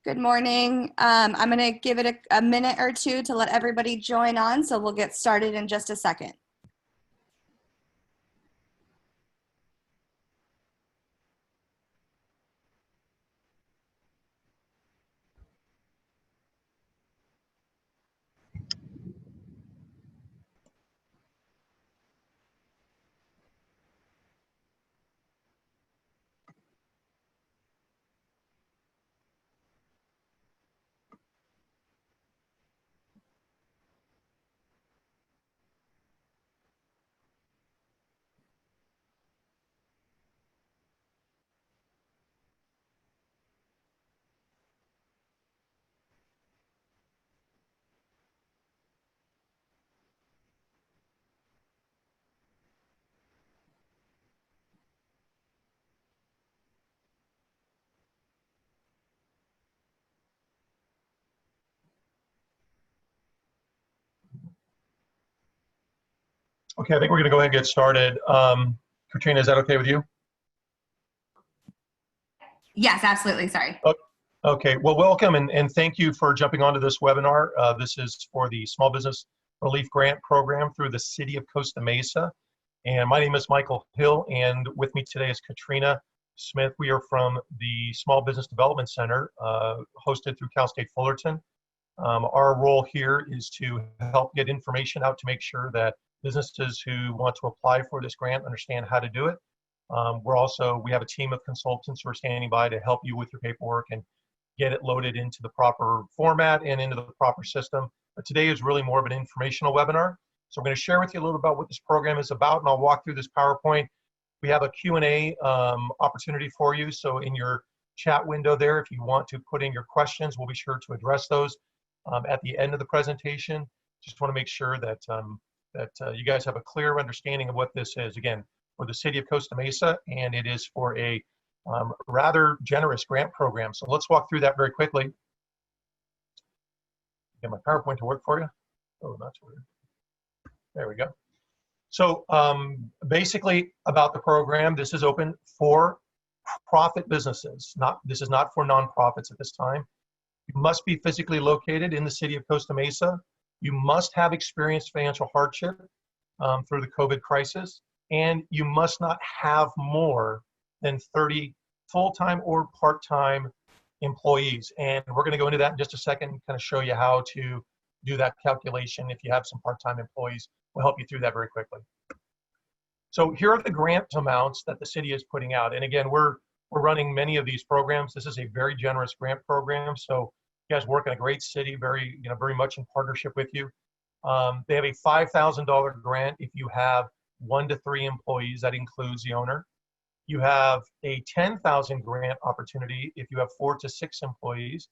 Good morning. I'm going to give it a minute or two to let everybody join on, so we'll get started in just a second. Okay, I think we're going to go ahead and get started. Katrina, is that okay with you? Yes, absolutely. Sorry. Okay, well, welcome and thank you for jumping onto this webinar. This is for the Small Business Relief Grant Program through the City of Costa Mesa. And my name is Michael Hill, and with me today is Katrina Smith. We are from the Small Business Development Center, hosted through Cal State Fullerton. Our role here is to help get information out to make sure that businesses who want to apply for this grant understand how to do it. We have a team of consultants who are standing by to help you with your paperwork and get it loaded into the proper format and into the proper system. But today is really more of an informational webinar. So I'm going to share with you a little about what this program is about, and I'll walk through this PowerPoint. We have a Q&A opportunity for you. So in your chat window there, if you want to put in your questions, we'll be sure to address those at the end of the presentation. Just want to make sure that you guys have a clear understanding of what this is. Again, for the City of Costa Mesa, and it is for a rather generous grant program. So let's walk through that very quickly. Get my PowerPoint to work for you. Oh, that's weird. There we go. So basically about the program, this is open for profit businesses. This is not for nonprofits at this time. You must be physically located in the City of Costa Mesa. You must have experienced financial hardship through the COVID crisis, and you must not have more than 30 full-time or part-time employees. And we're going to go into that in just a second and kind of show you how to do that calculation. If you have some part-time employees, we'll help you through that very quickly. So here are the grant amounts that the city is putting out. And again, we're running many of these programs. This is a very generous grant program. So you guys work in a great city, very much in partnership with you. They have a $5,000 grant if you have 1 to 3 employees. That includes the owner. You have a $10,000 grant opportunity if you have 4 to 6 employees,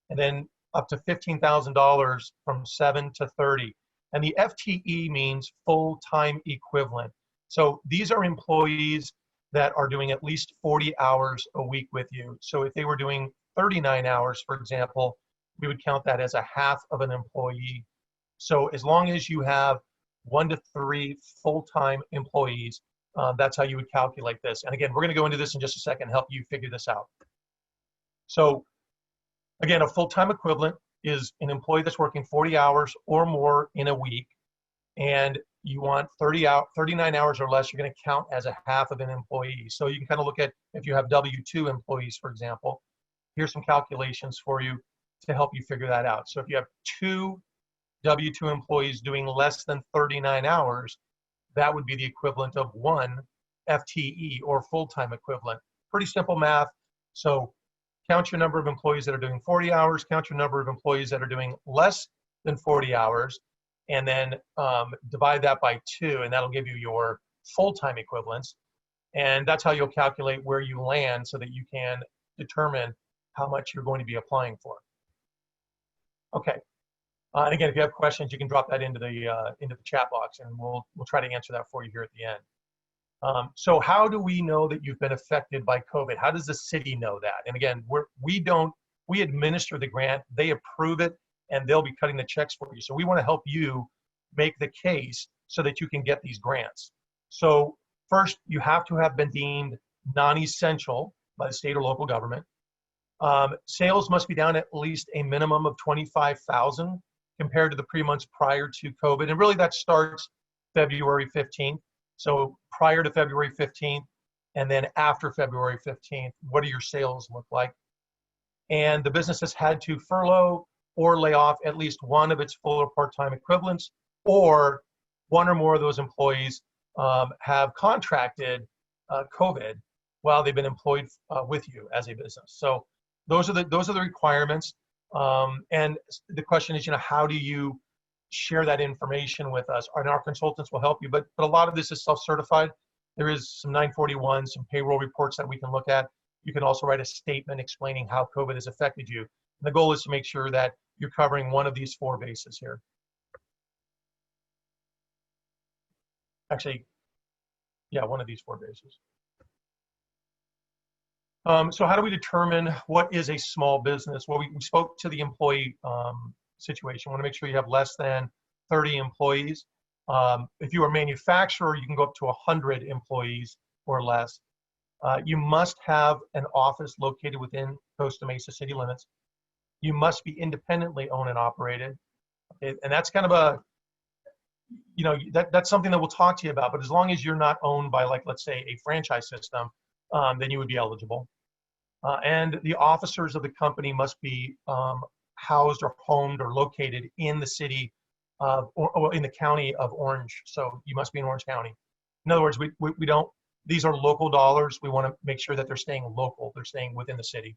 and then up to $15,000 from 7 to 30. And the FTE means full-time equivalent. So these are employees that are doing at least 40 hours a week with you. So if they were doing 39 hours, for example, we would count that as a half of an employee. So as long as you have 1 to 3 full-time employees, that's how you would calculate this. And again, we're going to go into this in just a second and help you figure this out. So again, a full-time equivalent is an employee that's working 40 hours or more in a week, and you want 39 hours or less, you're going to count as a half of an employee. So you can kind of look at if you have W-2 employees, for example. Here's some calculations for you to help you figure that out. So if you have 2 W-2 employees doing less than 39 hours, that would be the equivalent of 1 FTE or full-time equivalent. Pretty simple math. So count your number of employees that are doing 40 hours, count your number of employees that are doing less than 40 hours, and then divide that by 2, and that'll give you your full-time equivalents. And that's how you'll calculate where you land so that you can determine how much you're going to be applying for. Okay. And again, if you have questions, you can drop that into the chat box, and we'll try to answer that for you here at the end. So how do we know that you've been affected by COVID? How does the city know that? And again, we administer the grant, they approve it, and they'll be cutting the checks for you. So we want to help you make the case so that you can get these grants. So first, you have to have been deemed non-essential by the state or local government. Sales must be down at least a minimum of 25,000 compared to the months prior to COVID. And really that starts February 15th. So prior to February 15th and then after February 15th, what do your sales look like? And the business has had to furlough or lay off at least one of its full or part-time equivalents, or one or more of those employees have contracted COVID while they've been employed with you as a business. So those are the requirements. And the question is, how do you share that information with us? And our consultants will help you, but a lot of this is self-certified. There is some 941, some payroll reports that we can look at. You can also write a statement explaining how COVID has affected you. And the goal is to make sure that you're covering one of these 4 bases here. Actually, yeah, one of these 4 bases. So how do we determine what is a small business? Well, we spoke to the employee situation. We want to make sure you have less than 30 employees. If you are a manufacturer, you can go up to 100 employees or less. You must have an office located within Costa Mesa city limits. You must be independently owned and operated. And that's kind of a, that's something that we'll talk to you about. But as long as you're not owned by, like, let's say, a franchise system, then you would be eligible. And the officers of the company must be housed or homed or located in the city or in the county of Orange. So you must be in Orange County. In other words, we don't, these are local dollars. We want to make sure that they're staying local. They're staying within the city.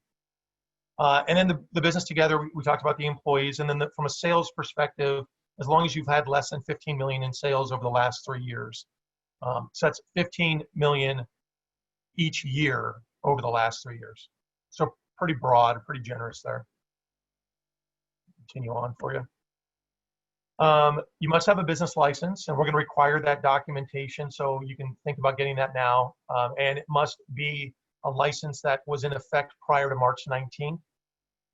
And then the business together, we talked about the employees. And then from a sales perspective, as long as you've had less than 15 million in sales over the last 3 years. So that's 15 million each year over the last 3 years. So pretty broad, pretty generous there. Continue on for you. You must have a business license, and we're going to require that documentation, so you can think about getting that now. And it must be a license that was in effect prior to March 19th.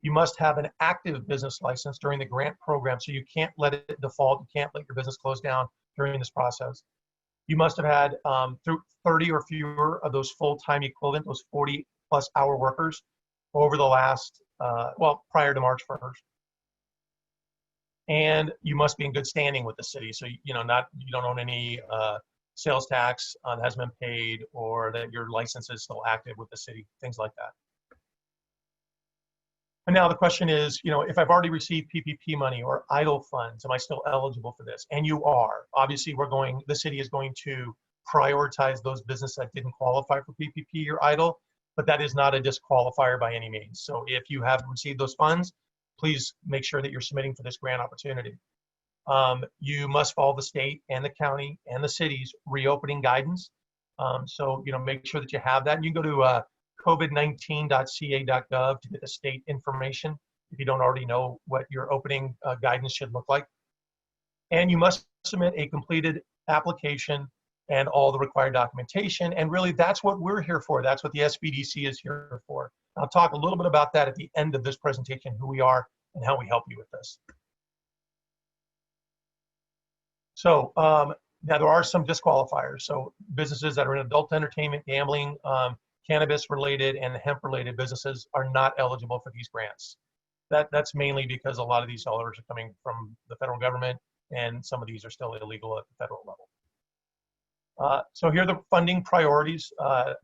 You must have an active business license during the grant program, so you can't let it default. You can't let your business close down during this process. You must have had through 30 or fewer of those full-time equivalent, those 40-plus hour workers over the last, prior to March 1st. And you must be in good standing with the city. So, you don't own any sales tax that hasn't been paid, or that your license is still active with the city, things like that. And now the question is, if I've already received PPP money or idle funds, am I still eligible for this? And you are. Obviously, the city is going to prioritize those businesses that didn't qualify for PPP or idle, but that is not a disqualifier by any means. So if you have received those funds, please make sure that you're submitting for this grant opportunity. You must follow the state and the county and the city's reopening guidance. So, make sure that you have that. And you can go to covid19.ca.gov to get the state information if you don't already know what your opening guidance should look like. And you must submit a completed application and all the required documentation. And really, that's what we're here for. That's what the SBDC is here for. I'll talk a little bit about that at the end of this presentation, who we are and how we help you with this. So now there are some disqualifiers. So businesses that are in adult entertainment, gambling, cannabis-related, and hemp-related businesses are not eligible for these grants. That's mainly because a lot of these dollars are coming from the federal government, and some of these are still illegal at the federal level. So here are the funding priorities.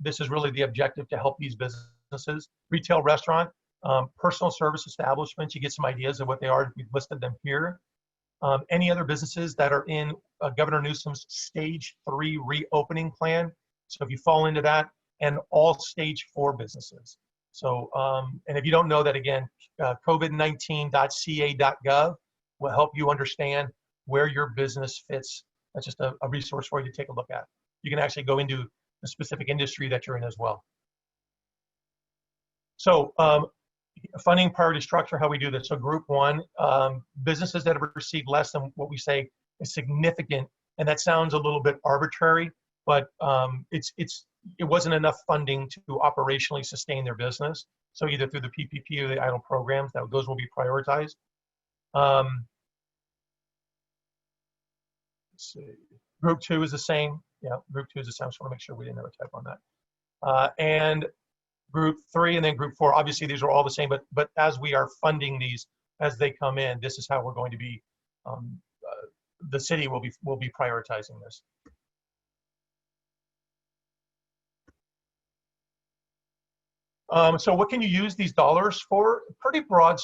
This is really the objective to help these businesses. Retail, restaurant, personal service establishments, you get some ideas of what they are. We've listed them here. Any other businesses that are in Governor Newsom's stage 3 reopening plan. So if you fall into that, and all stage 4 businesses. So, and if you don't know that, again, covid19.ca.gov will help you understand where your business fits. That's just a resource for you to take a look at. You can actually go into the specific industry that you're in as well. So funding priority structure, how we do this. So group 1, businesses that have received less than what we say is significant, and that sounds a little bit arbitrary, but it wasn't enough funding to operationally sustain their business. So either through the PPP or the idle programs, those will be prioritized. Let's see. Group 2 is the same. Yeah, group 2 is the same. I just want to make sure we didn't have a type on that. And group 3, and then group 4. Obviously, these are all the same, but as we are funding these as they come in, this is how we're going to be. The city will be prioritizing this. So what can you use these dollars for? Pretty broad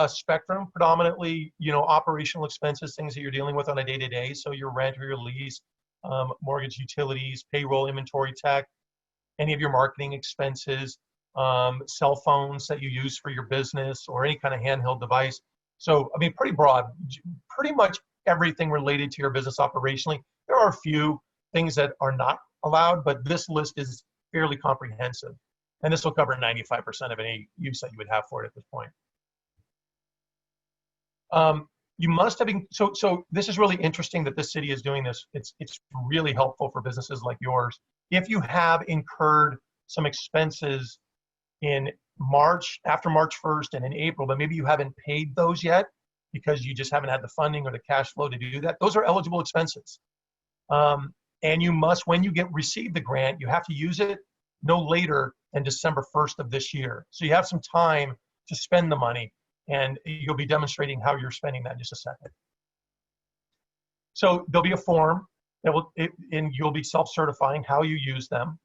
spectrum, predominantly, operational expenses, things that you're dealing with on a day-to-day. So your rent or your lease, mortgage, utilities, payroll, inventory, tech, any of your marketing expenses, cell phones that you use for your business, or any kind of handheld device. So, I mean, pretty broad, pretty much everything related to your business operationally. There are a few things that are not allowed, but this list is fairly comprehensive. And this will cover 95% of any use that you would have for it at this point. You must have been, so this is really interesting that this city is doing this. It's really helpful for businesses like yours. If you have incurred some expenses in March, after March 1st and in April, but maybe you haven't paid those yet because you just haven't had the funding or the cash flow to do that, those are eligible expenses. And you must, when you receive the grant, you have to use it no later than December 1st of this year. So you have some time to spend the money, and you'll be demonstrating how you're spending that in just a second. So there'll be a form that and you'll be self-certifying how you use them.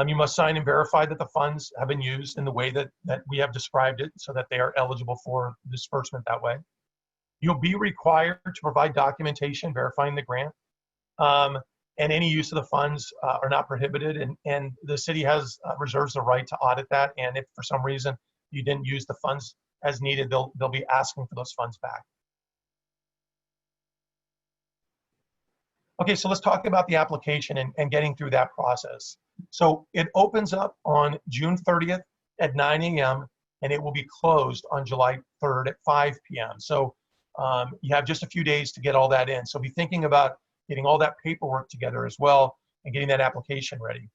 You must sign and verify that the funds have been used in the way that we have described it, so that they are eligible for disbursement that way. You'll be required to provide documentation verifying the grant. And any use of the funds are not prohibited, and the city reserves the right to audit that. And if for some reason you didn't use the funds as needed, they'll be asking for those funds back. Okay, so let's talk about the application and getting through that process. So it opens up on June 30th at 9 a.m. and it will be closed on July 3rd at 5 p.m. So you have just a few days to get all that in. So be thinking about getting all that paperwork together as well and getting that application ready.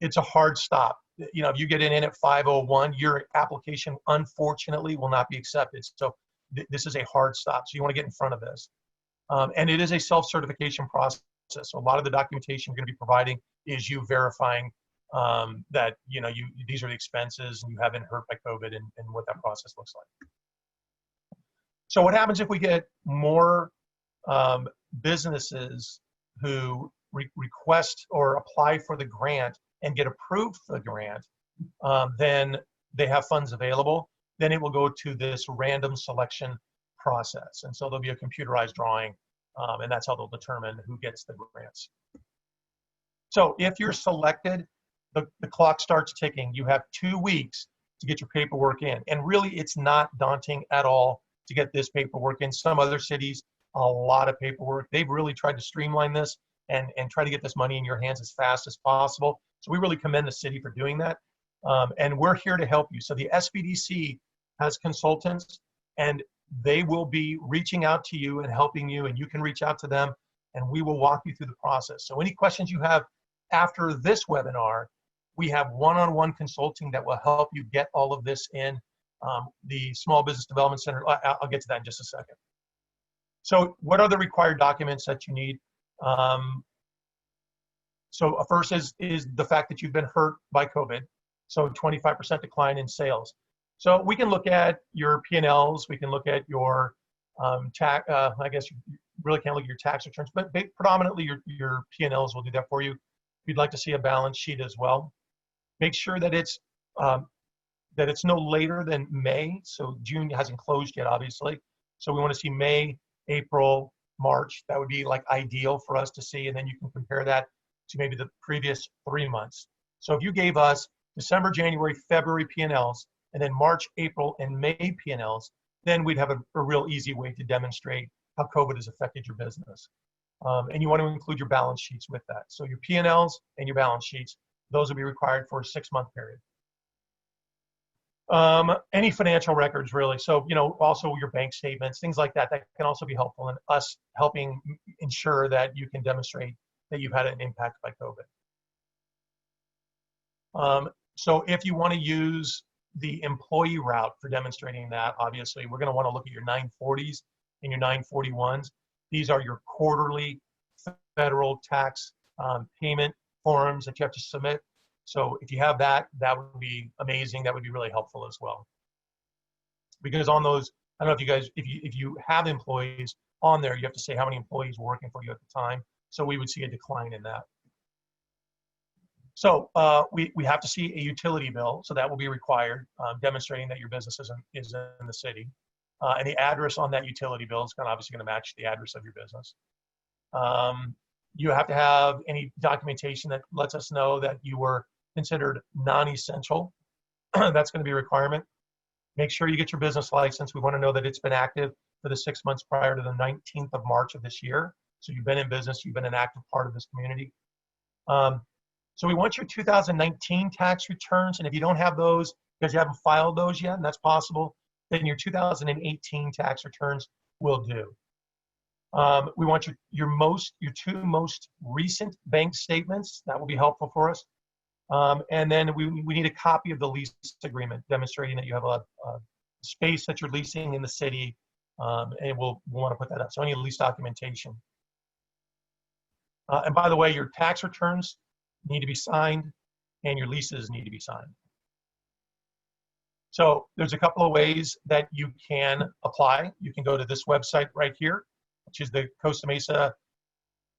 It's a hard stop. If you get in at 5:01, your application unfortunately will not be accepted. So this is a hard stop. So you want to get in front of this. And it is a self-certification process. So a lot of the documentation you're going to be providing is you verifying that these are the expenses and you haven't hurt by COVID and what that process looks like. So what happens if we get more businesses who request or apply for the grant and get approved for the grant? Then they have funds available. Then it will go to this random selection process. And so there'll be a computerized drawing, and that's how they'll determine who gets the grants. So if you're selected, the clock starts ticking. You have 2 weeks to get your paperwork in. And really, it's not daunting at all to get this paperwork in. Some other cities, a lot of paperwork. They've really tried to streamline this and try to get this money in your hands as fast as possible. So we really commend the city for doing that. And we're here to help you. So the SBDC has consultants, and they will be reaching out to you and helping you, and you can reach out to them, and we will walk you through the process. So any questions you have after this webinar, we have one-on-one consulting that will help you get all of this in. The Small Business Development Center, I'll get to that in just a second. So what are the required documents that you need? So first is the fact that you've been hurt by COVID. So 25% decline in sales. So we can look at your P&Ls, we can look at your tax, I guess you really can't look at your tax returns, but predominantly your P&Ls will do that for you. If you'd like to see a balance sheet as well, make sure that it's no later than May. So June hasn't closed yet, obviously. So we want to see May, April, March. That would be like ideal for us to see, and then you can compare that to maybe the previous 3 months. So if you gave us December, January, February P&Ls, and then March, April, and May P&Ls, then we'd have a real easy way to demonstrate how COVID has affected your business. And you want to include your balance sheets with that. So your P&Ls and your balance sheets, those will be required for a 6-month period. Any financial records, really. So, also your bank statements, things like that, that can also be helpful in us helping ensure that you can demonstrate that you've had an impact by COVID. So if you want to use the employee route for demonstrating that, obviously, we're going to want to look at your 940s and your 941s. These are your quarterly federal tax payment forms that you have to submit. So if you have that, that would be amazing. That would be really helpful as well. Because on those, I don't know if you guys, if you have employees on there, you have to say how many employees were working for you at the time. So we would see a decline in that. So we have to see a utility bill, so that will be required, demonstrating that your business is in the city. And the address on that utility bill is obviously going to match the address of your business. You have to have any documentation that lets us know that you were considered non-essential. That's going to be a requirement. Make sure you get your business license. We want to know that it's been active for the 6 months prior to the 19th of March of this year. So you've been in business, you've been an active part of this community. So we want your 2019 tax returns, and if you don't have those because you haven't filed those yet, and that's possible, then your 2018 tax returns will do. We want your two most recent bank statements. That will be helpful for us. And then we need a copy of the lease agreement demonstrating that you have a space that you're leasing in the city, and we'll want to put that up. So any lease documentation. And by the way, your tax returns need to be signed and your leases need to be signed. So there's a couple of ways that you can apply. You can go to this website right here, which is the Costa Mesa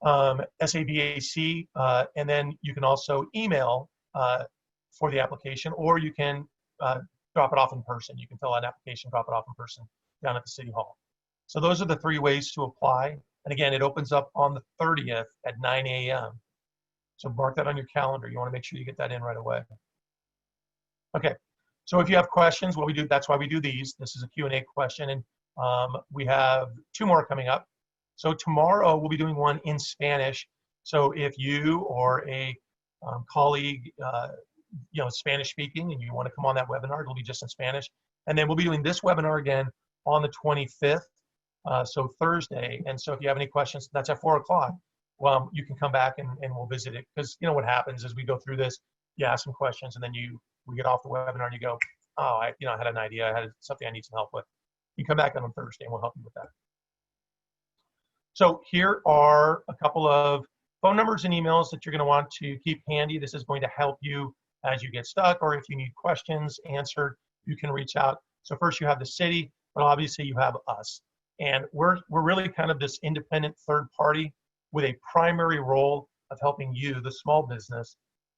SABAC, and then you can also email for the application, or you can drop it off in person. You can fill out an application, drop it off in person down at the City Hall. So those are the 3 ways to apply. And again, it opens up on the 30th at 9 a.m. So mark that on your calendar. You want to make sure you get that in right away. Okay, so if you have questions, what we do, that's why we do these. This is a Q&A question, and we have 2 more coming up. So tomorrow we'll be doing one in Spanish. So if you or a colleague, Spanish speaking, and you want to come on that webinar, it'll be just in Spanish. And then we'll be doing this webinar again on the 25th, so Thursday. And so if you have any questions, that's at 4 o'clock. Well, you can come back and we'll visit it, because you know what happens is we go through this, you ask some questions, and then we get off the webinar and you go, oh, I had an idea, I had something I need some help with. You come back on Thursday and we'll help you with that. So here are a couple of phone numbers and emails that you're going to want to keep handy. This is going to help you as you get stuck, or if you need questions answered, you can reach out. So first you have the city, but obviously you have us. And we're really kind of this independent third party with a primary role of helping you, the small business,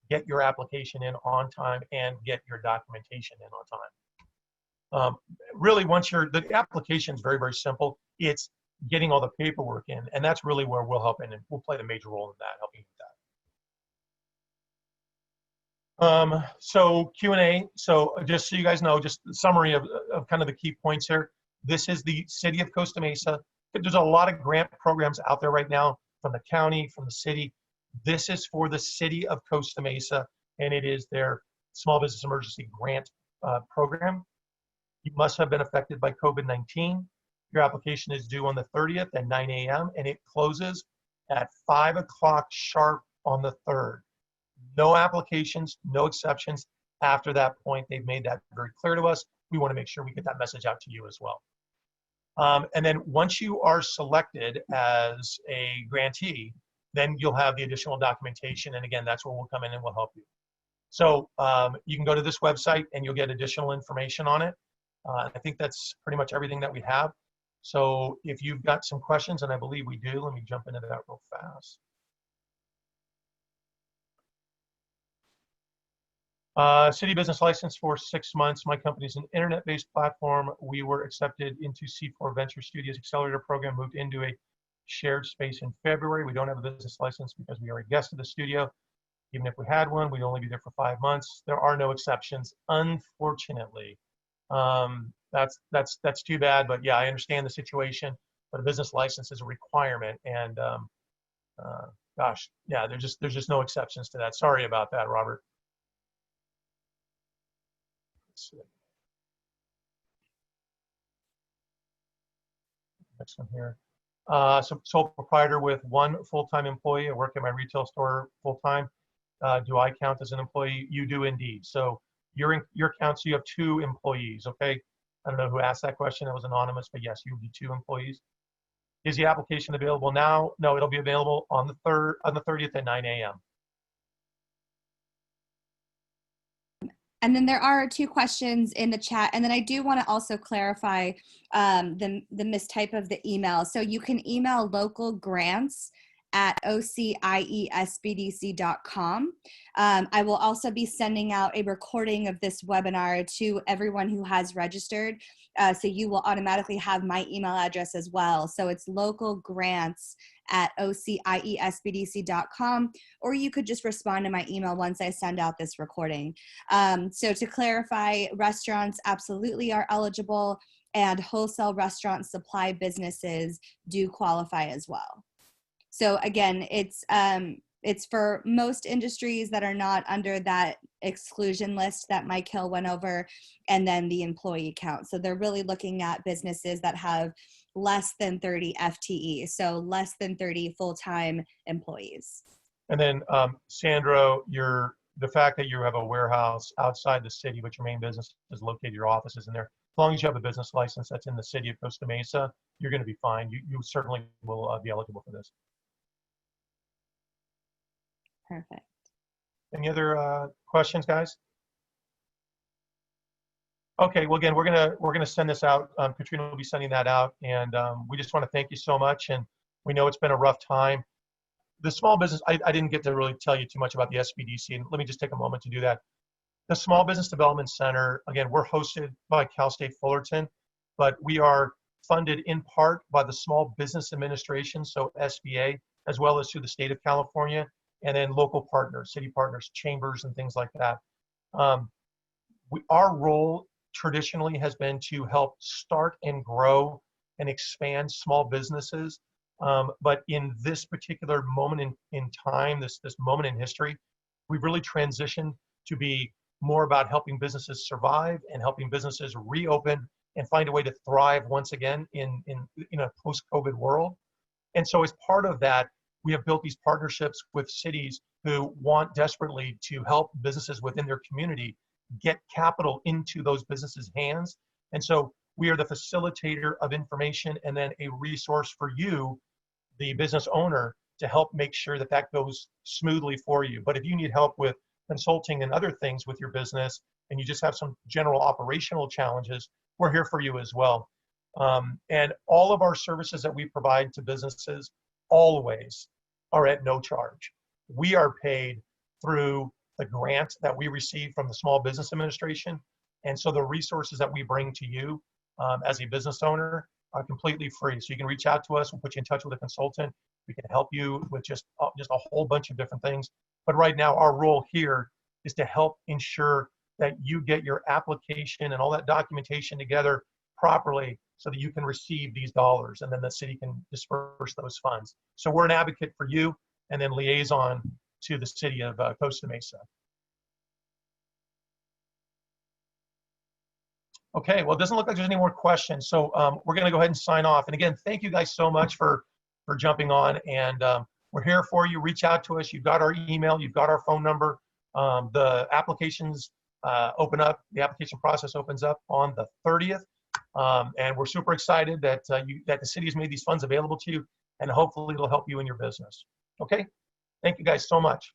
get your application in on time and get your documentation in on time. Really, the application is very, very simple. It's getting all the paperwork in, and that's really where we'll help in, and we'll play the major role in that, helping you with that. So Q&A, so just so you guys know, just a summary of kind of the key points here. This is the City of Costa Mesa. There's a lot of grant programs out there right now from the county, from the city. This is for the City of Costa Mesa, and it is their Small Business Emergency Grant program. You must have been affected by COVID-19. Your application is due on the 30th at 9 a.m. and it closes at 5 o'clock sharp on the 3rd. No applications, no exceptions after that point. They've made that very clear to us. We want to make sure we get that message out to you as well. And then once you are selected as a grantee, then you'll have the additional documentation. And again, that's where we'll come in and we'll help you. So you can go to this website and you'll get additional information on it. I think that's pretty much everything that we have. So if you've got some questions, and I believe we do, let me jump into that real fast. City business license for 6 months. My company is an internet-based platform. We were accepted into C4 Venture Studios Accelerator Program, moved into a shared space in February. We don't have a business license because we are a guest of the studio. Even if we had one, we'd only be there for 5 months. There are no exceptions, unfortunately. That's too bad, but yeah, I understand the situation, but a business license is a requirement, and gosh, yeah, there's just no exceptions to that. Sorry about that, Robert. Let's see. Next one here. So sole proprietor with 1 full-time employee. I work at my retail store full-time. Do I count as an employee? You do indeed. So your count, so you have 2 employees, okay? I don't know who asked that question. It was anonymous, but yes, you would be 2 employees. Is the application available now? No, it'll be available on the 30th at 9 a.m. And then there are two questions in the chat. And then I do want to also clarify the mistype of the email. So you can email localgrants@ociesbdc.com. I will also be sending out a recording of this webinar to everyone who has registered. So you will automatically have my email address as well. So it's localgrants@ociesbdc.com, or you could just respond to my email once I send out this recording. So to clarify, restaurants absolutely are eligible, and wholesale restaurant supply businesses do qualify as well. So again, it's for most industries that are not under that exclusion list that Mike Hill went over, and then the employee count. So they're really looking at businesses that have less than 30 FTE, so less than 30 full-time employees. And then, Sandro, the fact that you have a warehouse outside the city, but your main business is located, your office is in there, as long as you have a business license that's in the city of Costa Mesa, you're going to be fine. You certainly will be eligible for this. Perfect. Any other questions, guys? Okay, well, again, we're gonna send this out. Katrina will be sending that out, and we just want to thank you so much. And we know it's been a rough time. The small business, I didn't get to really tell you too much about the SBDC, and let me just take a moment to do that. The Small Business Development Center, again, we're hosted by Cal State Fullerton, but we are funded in part by the Small Business Administration, so SBA, as well as through the state of California, and then local partners, city partners, chambers, and things like that. Our role traditionally has been to help start and grow and expand small businesses. But in this particular moment in time, this moment in history, we've really transitioned to be more about helping businesses survive and helping businesses reopen and find a way to thrive once again in a post-COVID world. And so as part of that, we have built these partnerships with cities who want desperately to help businesses within their community get capital into those businesses' hands. And so we are the facilitator of information and then a resource for you, the business owner, to help make sure that that goes smoothly for you. But if you need help with consulting and other things with your business, and you just have some general operational challenges, we're here for you as well. And all of our services that we provide to businesses always are at no charge. We are paid through the grant that we receive from the Small Business Administration. And so the resources that we bring to you as a business owner are completely free. So you can reach out to us, we'll put you in touch with a consultant. We can help you with just a whole bunch of different things. But right now, our role here is to help ensure that you get your application and all that documentation together properly so that you can receive these dollars, and then the city can disperse those funds. So we're an advocate for you, and then liaison to the city of Costa Mesa. Okay, well, it doesn't look like there's any more questions. So we're going to go ahead and sign off. And again, thank you guys so much for jumping on. And we're here for you. Reach out to us. You've got our email. You've got our phone number. The applications open up. The application process opens up on the 30th. And we're super excited that that the city has made these funds available to you. And hopefully it'll help you in your business. Okay? Thank you guys so much.